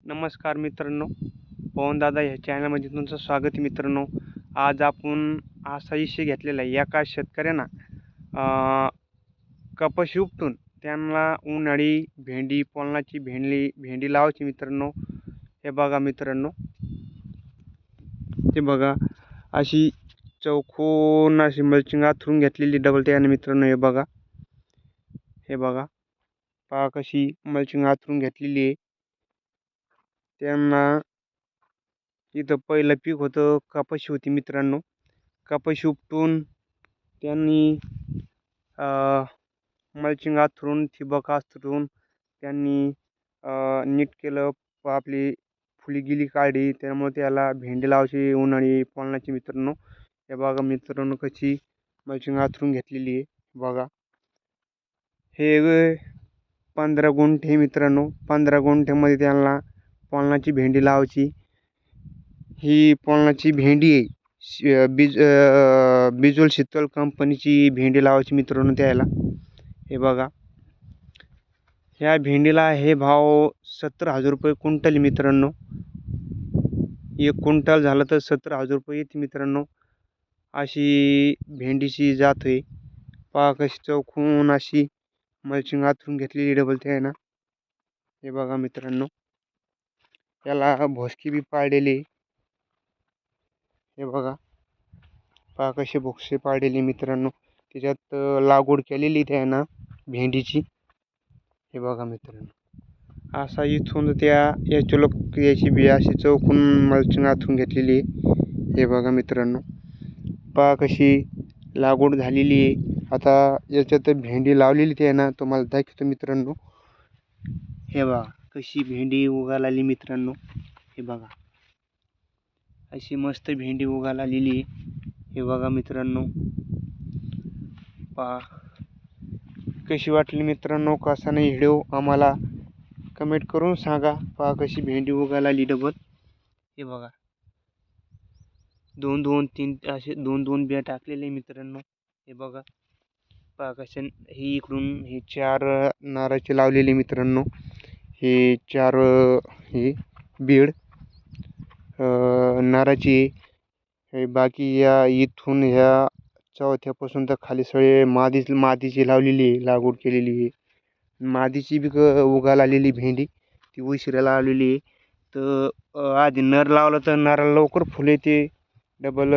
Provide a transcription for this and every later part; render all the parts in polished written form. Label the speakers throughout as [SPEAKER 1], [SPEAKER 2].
[SPEAKER 1] नमस्कार मित्रांनो, पवनदादा ह्या चॅनलमध्ये तुमचं स्वागत आहे मित्रांनो. आज आपण असा विषय घेतलेला आहे. एका शेतकऱ्यानं कपाशी उपटून त्यांना उन्हाळी भेंडी, पोलनाची भेंडी लावायची मित्रांनो. हे बघा मित्रांनो, हे बघा अशी चौकोन अशी मल्चिंग आथरून घेतलेली डबल त्याने मित्रांनो. हे बघा पहा कशी मल्चिंग आथरून घेतलेली आहे. त्यांना इथं पहिलं पीक होतं कपाशी होती मित्रांनो. कपाशी उपटून त्यांनी मल्चिंग आथरून ठिबक आथरून त्यांनी नीट केलं. आपली फुली गिली काढली, त्यामुळे त्याला भेंडी लावायची उन्हाळी पोलनाची मित्रांनो. हे बघा मित्रांनो कशी मल्चिंग आथरून घेतलेली आहे. बघा हे 15 गुंठे मित्रांनो. 15 गुंठ्यामध्ये त्यांना पोलनाची भेंडी लावायची. ही पोलनाची भेंडी आहे. बिजोल शीतल कंपनीची भेंडी लावायची मित्रांनो त्याला. हे बघा ह्या भेंडीला हे भाव 70,000 रुपये क्विंटल मित्रांनो. 1 क्विंटल झालं तर 70,000 रुपये येते मित्रांनो. अशी भेंडीची जात आहे. पहा कशी चौकून अशी मल्चिंग आथरून घेतलेली डबल ते आहे ना. हे बघा मित्रांनो, त्याला भोसकी बी पाडलेली. हे बघा पहा कशी भोसकी पाडलेली मित्रांनो. त्याच्यात लागवड केलेली ते आहे ना भेंडीची. हे बघा मित्रांनो, असा इथून याची लोक याची बी अशी चौकून मल्चिंग आथरून घेतलेली. हे बघा मित्रांनो, पहा कशी लागवड झालेली आहे. आता याच्यात भेंडी लावलेली ते आहे ना, तुम्हाला दाखवतो मित्रांनो. हे बघा कशी भेंडी उगायला आली मित्रांनो. हे बघा अशी मस्त भेंडी उगायला आलेली. हे बघा मित्रांनो, पहा कशी वाटली मित्रांनो. कसा नाही व्हिडिओ आम्हाला कमेंट करून सांगा. पहा कशी भेंडी उगायला आली डबल. हे बघा 2-2-3 असे 2-2 बिया टाकलेले मित्रांनो. हे बघा पहा कशा ही इकडून हे 4 नाराचे लावलेले मित्रांनो. हे 4 हे बीड नाराची. हे बाकी या इथून ह्या चौथ्यापासून तर खाली सगळे मादीची लावलेली लागवड केलेली आहे. मादीची बी उगायला आलेली भेंडी ती उशिराला आलेली आहे. तर आधी नर लावलं तर नराला लवकर फुले येते. डबल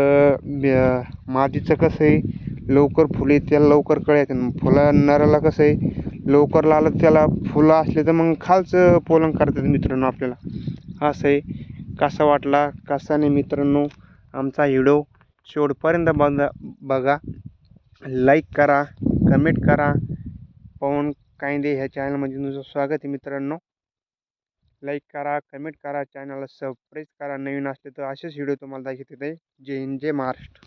[SPEAKER 1] मादीचं कसं आहे लवकर फुले त्याला लवकर कळत. फुलं नराला कसं आहे लवकर लावलं त्याला फुलं असले तर मग खालचं पोलन करतात मित्रांनो आपल्याला. असं आहे. कसा वाटला कसा नाही मित्रांनो आमचा व्हिडिओ शेवटपर्यंत बघा. लाईक करा, कमेंट करा. पवन कायंदे ह्या चॅनलमध्ये तुमचं स्वागत आहे मित्रांनो. लाईक करा, कमेंट करा, चॅनलला सबस्क्राईब करा. नवीन असले तर असेच व्हिडिओ तुम्हाला दाखवत आहे. जय हिंद, जय महाराष्ट्र.